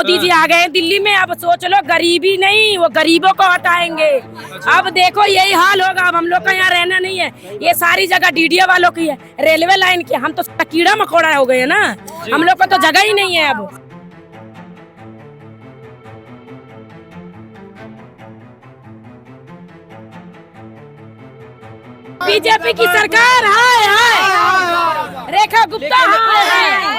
मोदी जी आ गए दिल्ली में। अब सोच लो, गरीबी नहीं, वो गरीबों को हटाएंगे। अब देखो यही हाल होगा। अब हम लोग का यहाँ रहना नहीं है, ये सारी जगह डीडीए वालों की है, रेलवे लाइन की। हम तो कीड़ा मकोड़ा हो गए ना, हम लोग को तो जगह ही नहीं है अब। बीजेपी की सरकार हाय हाय, रेखा गुप्ता हाय हाय।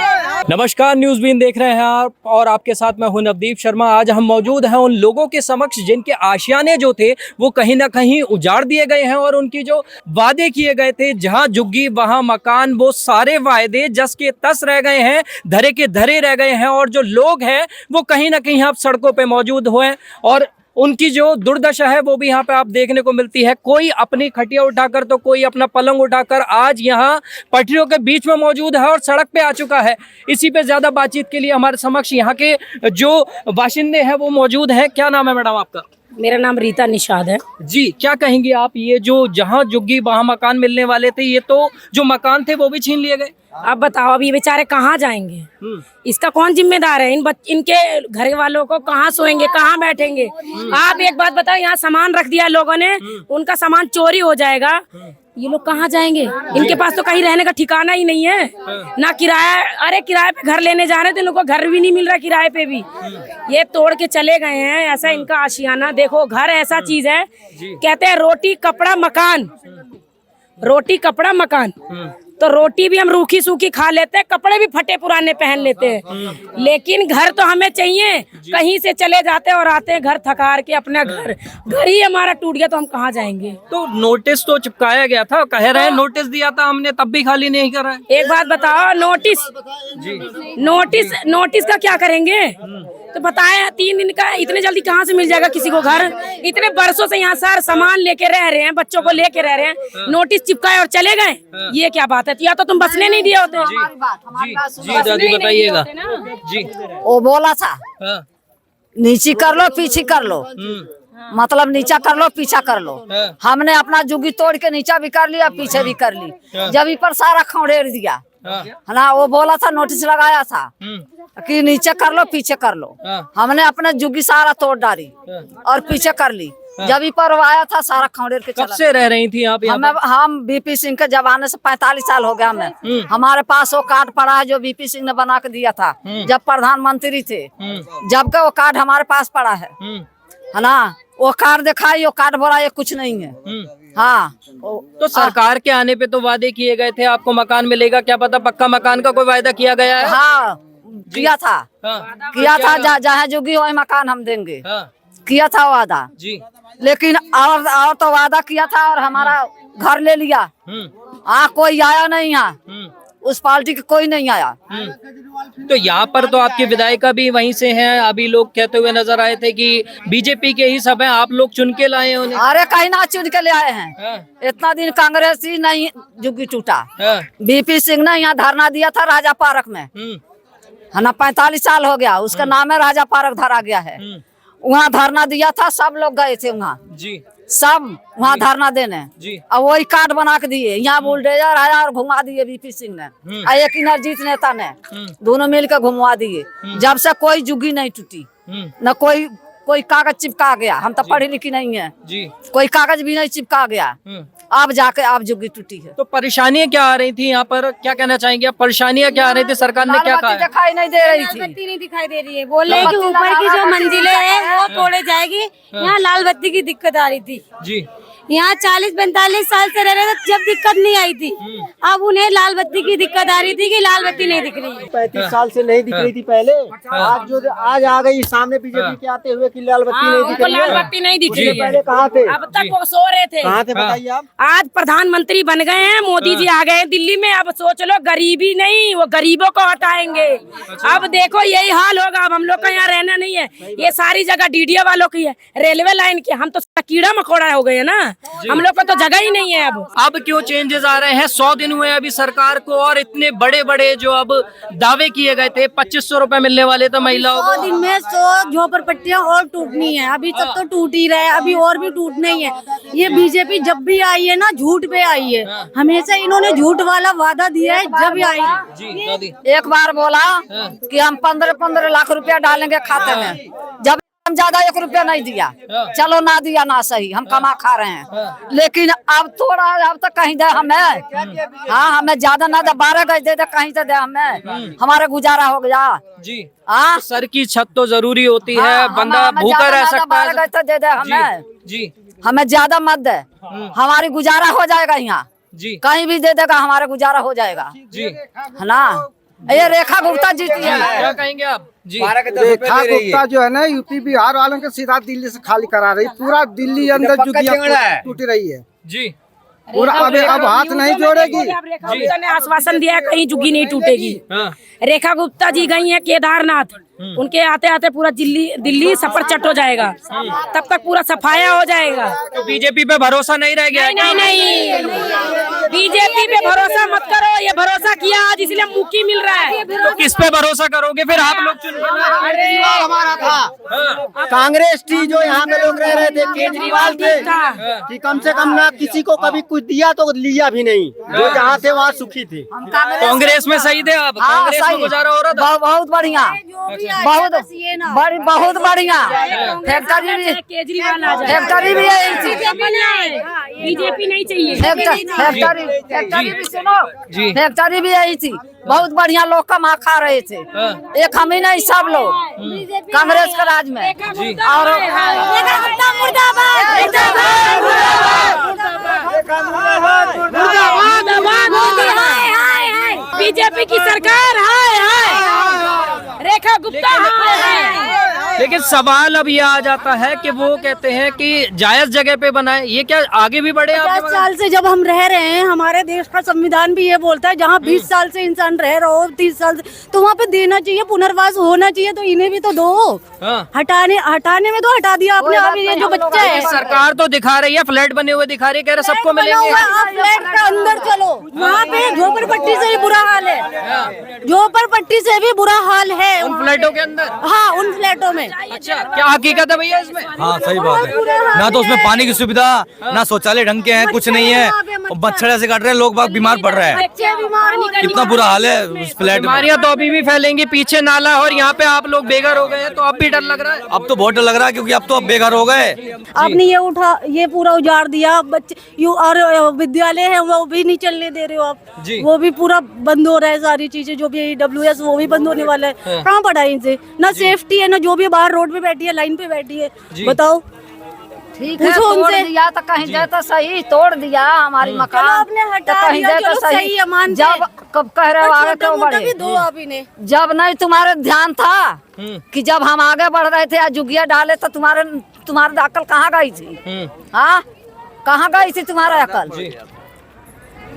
नमस्कार, न्यूज़ बीन देख रहे हैं आप और आपके साथ मैं हूं नवदीप शर्मा। आज हम मौजूद हैं उन लोगों के समक्ष जिनके आशियाने जो थे वो कहीं ना कहीं उजाड़ दिए गए हैं और उनकी जो वादे किए गए थे, जहां झुग्गी वहां मकान, वो सारे वायदे जस के तस रह गए हैं, धरे के धरे रह गए हैं। और जो लोग हैं वो कहीं ना कहीं अब सड़कों पे मौजूद हुए और उनकी जो दुर्दशा है वो भी यहाँ पे आप देखने को मिलती है। कोई अपनी खटिया उठाकर तो कोई अपना पलंग उठाकर आज यहाँ पटरियों के बीच में मौजूद है और सड़क पे आ चुका है। इसी पे ज्यादा बातचीत के लिए हमारे समक्ष यहाँ के जो बाशिंदे हैं वो मौजूद हैं। क्या नाम है मैडम आपका? मेरा नाम रीता निषाद है जी। क्या कहेंगी आप, ये जो जहाँ झुग्गी वहाँ मकान मिलने वाले थे, ये तो जो मकान थे वो भी छीन लिए गए। अब बताओ, अब ये बेचारे कहाँ जाएंगे? इसका कौन जिम्मेदार है? इनके घर वालों को कहाँ सोएंगे, कहाँ बैठेंगे? आप एक बात बताओ, यहाँ सामान रख दिया लोगों ने, उनका सामान चोरी हो जाएगा, ये लोग कहाँ जाएंगे? इनके पास तो कहीं रहने का ठिकाना ही नहीं है ना। किराया, अरे किराए पे घर लेने जा रहे थे, इनको घर भी नहीं मिल रहा किराए पे भी। ये तोड़ के चले गए हैं, ऐसा इनका आशियाना। देखो, घर ऐसा चीज है, कहते हैं रोटी कपड़ा मकान, रोटी कपड़ा मकान। तो रोटी भी हम रूखी सूखी खा लेते हैं, कपड़े भी फटे पुराने पहन लेते हैं, लेकिन घर तो हमें चाहिए। कहीं से चले जाते हैं और आते हैं घर थक हार के, अपना घर ही हमारा टूट गया तो हम कहाँ जाएंगे? तो नोटिस तो चिपकाया गया था, कह रहे हैं नोटिस दिया था हमने, तब भी खाली नहीं करा है। एक बात बताओ, नोटिस का क्या करेंगे? तो बताएं, 3 दिन का इतने जल्दी कहाँ से मिल जाएगा किसी को घर? इतने बरसों से यहाँ सार सामान लेके रह रहे हैं, बच्चों को लेके रह रहे हैं, नोटिस चिपकाए और चले गए। ये क्या बात है? या तो तुम बसने नहीं दिए होते। जी दादी बताइएगा। जी, वो बोला था नीचे कर लो पीछे कर लो, मतलब नीचा कर लो पीछा कर लो। हमने अपना जुगी तोड़ के नीचा भी कर लिया, पीछे भी कर ली, जब इस पर सारा खौड़ेर दिया है ना। वो बोला था, नोटिस लगाया था कि नीचे कर लो पीछे कर लो। हमने अपने जुगी सारा तोड़ डाली और पीछे कर ली, जब ही पर आया था सारा खौड़ेर के चला। कब से रह रही थी आप यहाँ? हम बीपी सिंह के जमाने से 45 साल हो गया हमें। हमारे पास वो कार्ड पड़ा है जो बीपी सिंह ने बना के दिया था जब प्रधानमंत्री थे, जब का वो कार्ड हमारे पास पड़ा है ना। वो कार्ड दिखाई, वो कार्ड बोला ये कुछ नहीं है। हाँ, तो सरकार के आने पे तो वादे किए गए थे आपको मकान मिलेगा, क्या पता पक्का मकान का कोई वायदा किया गया है? हाँ किया था, किया था, जहाँ जुगी वही मकान हम देंगे, किया था वादा जी। लेकिन और तो वादा किया था और हमारा घर ले लिया। कोई आया नहीं यहाँ, उस पार्टी के कोई नहीं आया। तो यहाँ पर तो आपके विधायिका भी वहीं से हैं। अभी लोग कहते हुए नजर आए थे कि बीजेपी के ही सब हैं, आप लोग चुन के लाए हैं उन्हें। अरे कहीं ना चुन के ले आए हैं। इतना दिन कांग्रेस ही नहीं जुगी टूटा। बीपी सिंह ने यहाँ धरना दिया था राजा पार्क में, है ना। 45 साल हो गया, उसका नाम है राजा पार्क धरा गया है। वहाँ धरना दिया था, सब लोग गए थे वहाँ जी, सब वहाँ धरना देने जी। और वही कार्ड बना के दिए। यहाँ बुलडोजर आया और घुमा दिए बीपी सिंह ने और एक इंद्रजीत नेता ने, दोनों मिलकर घुमवा दिए। जब से कोई जुगी नहीं टूटी, न कोई कागज चिपका गया। हम तो पढ़ी लिखी नहीं है जी, कोई कागज भी नहीं चिपका गया। अब जाके आप जुगी टूटी है। तो परेशानियां क्या आ रही थी यहाँ पर, क्या कहना चाहेंगे आप? परेशानियां क्या आ रही थी? सरकार ने क्या कहा? दिखाई नहीं दे रही थी, बत्ती नहीं दिखाई दे रही है। बोले कि ऊपर की जो मंजिलें हैं वो तोड़े जाएगी। यहाँ लाल बत्ती की दिक्कत आ रही थी जी। यहाँ 40-45 साल से रह रहे थे, जब दिक्कत नहीं आई थी, अब उन्हें लाल बत्ती की दिक्कत आ रही थी कि लाल बत्ती नहीं दिख रही है। 35 साल से नहीं दिख रही थी पहले, आज आ गई सामने बीजेपी के आते हुए कि लाल बत्ती नहीं दिख रही है। लाल बत्ती नहीं दिख रही है। पहले कहाँ थे? अब तक वो सो रहे थे। कहाँ थे बताइए आप? आज प्रधानमंत्री बन गए हैं, मोदी जी आ गए दिल्ली में। अब सोच लो, गरीबी नहीं, वो गरीबों को हटाएंगे। अब देखो यही हाल होगा। अब हम लोग का यहाँ रहना नहीं है, ये सारी जगह डीडीए वालों की है, रेलवे लाइन की। हम तो कीड़ा मकोड़ा हो गए ना, हम लोग को तो जगह ही नहीं है अब क्यों चेंजेस आ रहे हैं? 100 दिन हुए अभी सरकार को और इतने बड़े बड़े जो अब दावे किए गए थे, 2500 रुपए मिलने वाले थे महिलाओं 100 को। दिन में 100 झोपड़पट्टियां और टूटनी है। अभी तक तो टूट ही रहे हैं, अभी और भी टूटने ही है। ये बीजेपी जब भी आई है ना, झूठ पे आई है। हमेशा इन्होंने झूठ वाला वादा दिया है जब आई। जी दादी। एक बार बोला कि हम 15-15 लाख रुपया डालेंगे खाते में, जब हम ज्यादा 1 रुपया नहीं दिया। चलो ना दिया ना सही, हम कमा खा रहे हैं। लेकिन अब थोड़ा, अब तक कहीं दे हमें। हाँ, हमें ज्यादा ना दे, 12 गज दे दे, कहीं से दे हमें, हमारा गुजारा हो गया। जी हाँ, सर की छत तो जरूरी होती है, हाँ, बंदा हमें भूखा ज्यादा रह ना दे, सकता 12 है। गज तो दे दे हमें। जी हमें ज्यादा मत दे, हमारी गुजारा हो जाएगा। यहाँ जी कहीं भी दे देगा, हमारा गुजारा हो जाएगा, जी। है ना। ये रेखा गुप्ता जीती है। क्या कहेंगे आप? जी रेखा गुप्ता जो है ना, यूपी बिहार वालों के सीधा दिल्ली से खाली करा रही, पूरा दिल्ली अंदर जुगियां टूट रही है जी। पूरा। अब हाथ नहीं जोड़ेगी। रेखा गुप्ता ने आश्वासन दिया है कहीं झुग्गी नहीं टूटेगी। हाँ। रेखा गुप्ता जी गई है केदारनाथ, उनके आते आते पूरा दिल्ली सफर चट हो जाएगा, तब तक पूरा सफाया हो जाएगा। तो बीजेपी पे भरोसा नहीं रह गया? नहीं नहीं नहीं, बीजेपी पे भरोसा मत करो। ये भरोसा किया आज इसलिए मुक्की मिल रहा है। तो किस पे भरोसा करोगे फिर आप लोग चुन के? केजरीवाल हमारा था, कांग्रेस थी जो यहाँ पे लोग रह रहे थे, केजरीवाल थे कि कम से कम ना किसी को कभी कुछ दिया तो लिया भी नहीं, जो जहाँ थे वहाँ सुखी थे। कांग्रेस में सही थे आप? हाँ, कांग्रेस में सही। गुजारा हो रहा था? बहुत बढ़िया, बहुत बढ़िया। फैक्ट्री भी, केजरीवाल आ जाए, फैक्ट्री भी है, बीजेपी नहीं चाहिए। फैक्ट्री भी सुनो, जी। फैक्ट्री भी यही थी, बहुत बढ़िया लोग कमा खा रहे थे। एक हम ही नहीं, सब लोग कांग्रेस के राज में। और बीजेपी की सरकार हाय रेखा गुप्ता हाय। लेकिन सवाल अब ये आ जाता है कि वो कहते हैं कि जायज जगह पे बनाए, ये क्या आगे भी बढ़े? 50 साल से जब हम रह रहे हैं, हमारे देश का संविधान भी ये बोलता है जहाँ 20 साल से इंसान रह रहा हो, 30 साल से, तो वहाँ पे देना चाहिए, पुनर्वास होना चाहिए। तो इन्हें भी तो दो। हाँ। हटाने में तो हटा दिया आपने। अब ये जो बच्चा है, सरकार तो दिखा रही है, फ्लैट बने हुए दिखा रही है, कह रहे सबको मिलेंगे। आप फ्लैट के अंदर चलो, वहाँ पे झोपड़पट्टी से भी बुरा हाल है, झोपड़पट्टी से भी बुरा हाल है उन फ्लैटों के अंदर? हाँ, उन फ्लैटों में। अच्छा, क्या हकीकत है भैया इसमें? हाँ सही बात है, ना तो उसमें पानी की सुविधा, ना शौचालय ढंग के हैं, कुछ नहीं है, और मच्छर ऐसे काट रहे हैं, लोग बाग बीमार पड़ रहे हैं। कितना बुरा हाल है उस फ्लैट में। बीमारियां तो अभी भी फैलेंगी, पीछे नाला और यहाँ पे आप लोग बेघर हो गए हैं, तो अब भी डर लग रहा है? अब तो बहुत डर लग रहा है, क्योंकि अब तो अब बेघर हो गए। आपने ये पूरा उजाड़ दिया। बच्चे और विद्यालय है वो भी नहीं चलने दे रहे हो आप, वो भी पूरा बंद हो रहा है। सारी चीजें जो भी WS वो भी बंद होने वाला है। कहाँ पढ़ाई इनसे, ना सेफ्टी है, ना जो भी बाहर रोड पे बैठी है, लाइन पे बैठी है, बताओ। ठीक है, तोड़ दिया तो कहीं दे तो सही, तोड़ दिया हमारी मकान, आपने हटा तो कहीं दिया, दे तो चलो सही। सही है, मानते जब कब कह रहे हो आगे क्यों बढ़े? दो आप इन्हें। जब नहीं तुम्हारे ध्यान था कि जब हम आगे बढ़ रहे थे, जुगिया डाले, तो तुम्हारे अकल कहाँ गई थी? हाँ, कहाँ गई थी तुम्हारा अकल?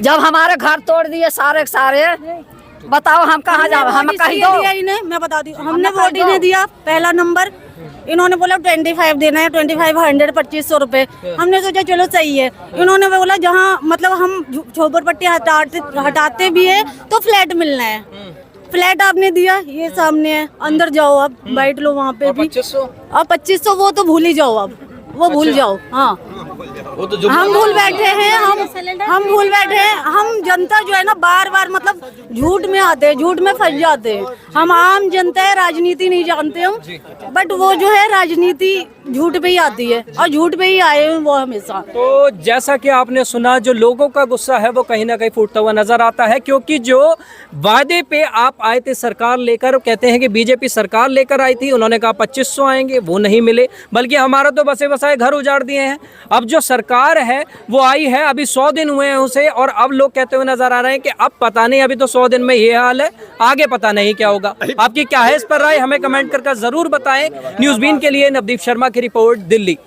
जब हमारे घर तोड़ दिए सारे के सारे, बताओ हम कहाँ जाओ? हमें कहीं दो। इन्हें मैं बता दी, हमने वोट इन्हें दिया पहला नंबर। इन्होंने बोला 25 देना है, 2500 2500 रुपए। हमने सोचा चलो सही है। इन्होंने बोला जहाँ मतलब हम झोपड़पट्टी हटाते भी है तो फ्लैट मिलना है। फ्लैट आपने दिया, ये सामने है, अंदर जाओ आप, बैठ लो वहाँ पे भी। 2500 वो तो भूल ही जाओ, अब वो भूल जाओ। हाँ, वो तो जो हम भूल बैठे हैं, हम भूल बैठे हैं। हम जनता जो है ना, बार बार मतलब झूठ में आते हैं, झूठ में फंस जाते हैं। हम आम जनता है, राजनीति नहीं जानते हम, बट वो जो है राजनीति झूठ पे ही आती है, और झूठ पे ही आए हैं वो हमेशा। तो जैसा कि आपने सुना, जो लोगों का गुस्सा है वो कहीं ना कहीं फूटता हुआ नजर आता है, क्योंकि जो वादे पे आप आए थे सरकार लेकर, कहते हैं कि बीजेपी सरकार लेकर आई थी, उन्होंने कहा 2500 आएंगे, वो नहीं मिले, बल्कि हमारा तो बसे बसाए घर उजाड़ दिए हैं। अब जो सरकार है वो आई है, अभी 100 दिन हुए हैं उसे, और अब लोग कहते हुए नजर आ रहे हैं कि अब पता नहीं, अभी तो 100 दिन में ये हाल है, आगे पता नहीं क्या होगा। आपकी क्या है इस पर राय, हमें कमेंट करके जरूर बताएं। न्यूज़ बीन के लिए नवदीप शर्मा की रिपोर्ट, दिल्ली।